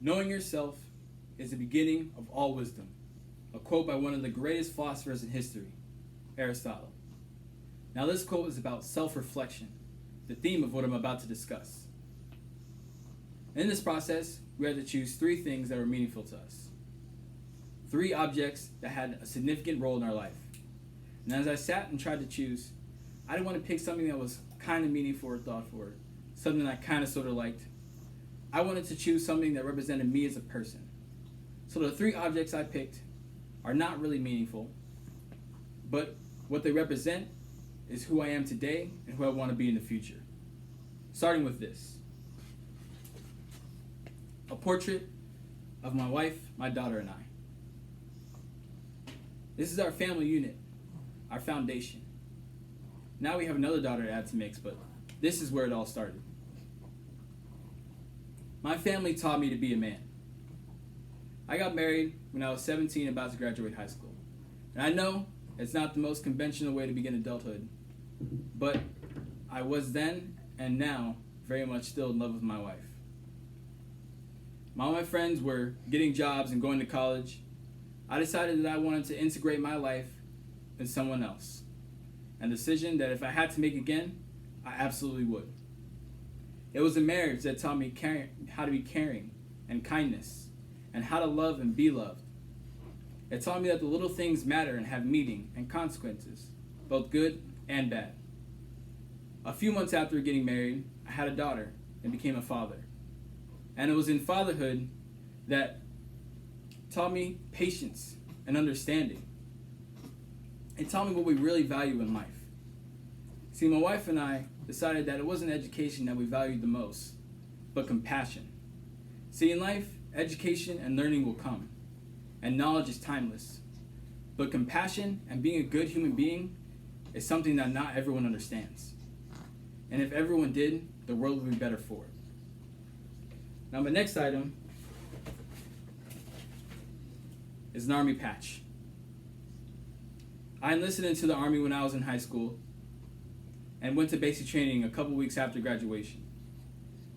Knowing yourself is the beginning of all wisdom. A quote by one of the greatest philosophers in history, Aristotle. Now, this quote is about self-reflection, the theme of what I'm about to discuss. In this process, we had to choose three things that were meaningful to us. Three objects that had a significant role in our life. And as I sat and tried to choose, I didn't want to pick something that was kind of meaningful or thoughtful, or something I kind of sort of liked. I wanted to choose something that represented me as a person. So the three objects I picked are not really meaningful, but what they represent is who I am today and who I want to be in the future. Starting with this. A portrait of my wife, my daughter, and I. This is our family unit, our foundation. Now we have another daughter to add to mix, but this is where it all started. My family taught me to be a man. I got married when I was 17, about to graduate high school. And I know it's not the most conventional way to begin adulthood, but I was then and now very much still in love with my wife. All my friends were getting jobs and going to college. I decided that I wanted to integrate my life in someone else. A decision that if I had to make again, I absolutely would. It was a marriage that taught me how to be caring and kindness, and how to love and be loved. It taught me that the little things matter and have meaning and consequences, both good and bad. A few months after getting married, I had a daughter and became a father. And it was in fatherhood that taught me patience and understanding. It taught me what we really value in life. See, my wife and I decided that it wasn't education that we valued the most, but compassion. See, in life, education and learning will come, and knowledge is timeless. But compassion and being a good human being is something that not everyone understands. And if everyone did, the world would be better for it. Now, my next item is an army patch. I enlisted into the Army when I was in high school and went to basic training a couple weeks after graduation.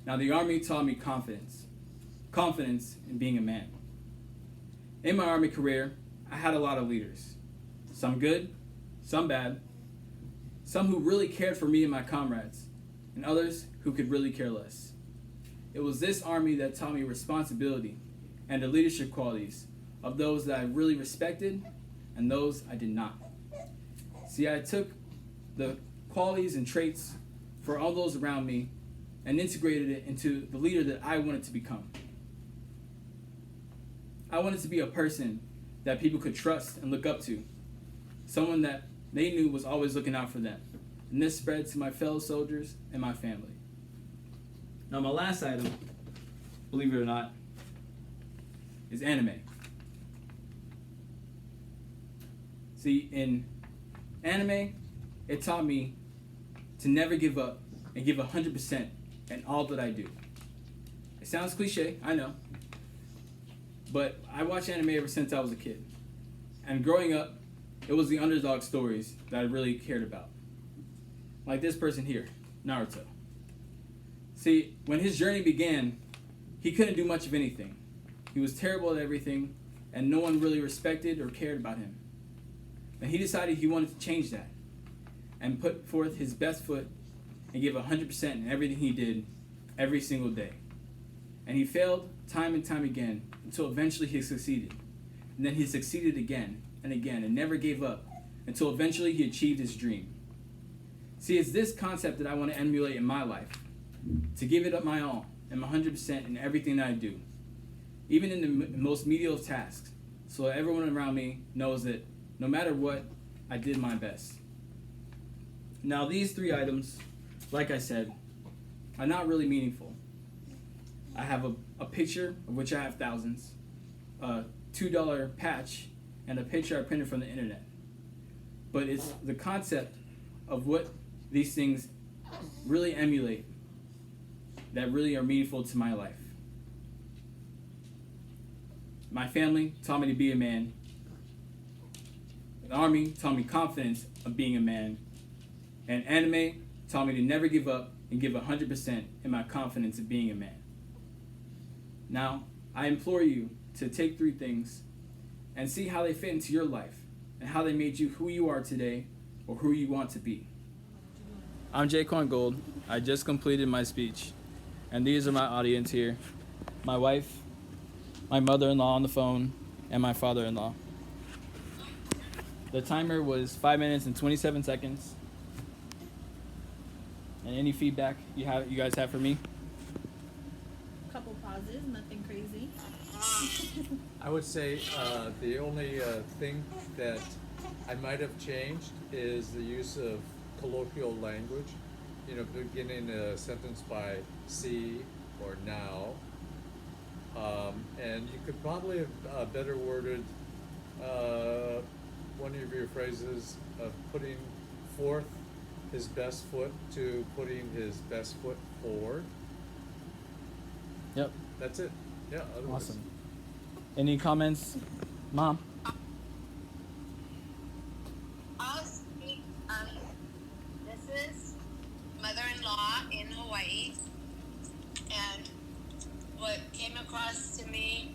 Now, the Army taught me confidence in being a man. In my Army career, I had a lot of leaders, some good, some bad, some who really cared for me and my comrades, and others who could really care less. It was this Army that taught me responsibility and the leadership qualities of those that I really respected and those I did not. See, I took the qualities and traits for all those around me and integrated it into the leader that I wanted to become. I wanted to be a person that people could trust and look up to, someone that they knew was always looking out for them. And this spread to my fellow soldiers and my family. Now, my last item, believe it or not, is anime. See, in anime, it taught me to never give up and give 100% in all that I do. It sounds cliche, I know, but I watched anime ever since I was a kid. And growing up, it was the underdog stories that I really cared about. Like this person here, Naruto. See, when his journey began, he couldn't do much of anything. He was terrible at everything, and no one really respected or cared about him. And he decided he wanted to change that and put forth his best foot and give 100% in everything he did every single day. And he failed time and time again until eventually he succeeded. And then he succeeded again and again and never gave up until eventually he achieved his dream. See, it's this concept that I want to emulate in my life, to give it up my all and my 100% in everything that I do, even in the most menial of tasks, so that everyone around me knows that no matter what, I did my best. Now, these three items, like I said, are not really meaningful. I have a picture, of which I have thousands, a $2 patch, and a picture I printed from the internet. But it's the concept of what these things really emulate that really are meaningful to my life. My family taught me to be a man. The Army taught me confidence of being a man. And anime taught me to never give up and give 100% in my confidence of being a man. Now, I implore you to take 3 things and see how they fit into your life and how they made you who you are today or who you want to be. I'm Jaquan Gold. I just completed my speech, and these are my audience here: my wife, my mother-in-law on the phone, and my father-in-law. The timer was 5 minutes and 27 seconds. And any feedback you guys have for me? Couple pauses, nothing crazy. I would say the only thing that I might have changed is the use of colloquial language. You know, beginning a sentence by see or now. And you could probably have better worded one of your phrases of putting forth his best foot to putting his best foot forward. Yep. That's it. Yeah. Otherwise. Awesome. Any comments, Mom? I'll speak. This is mother-in-law in Hawaii, and what came across to me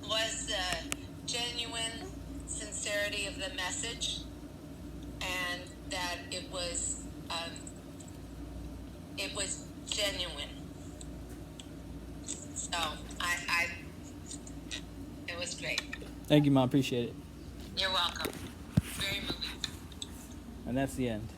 was the genuine sincerity of the message, and that it was genuine. So it was great. Thank you, Mom. Appreciate it. You're welcome. Very moving. And that's the end.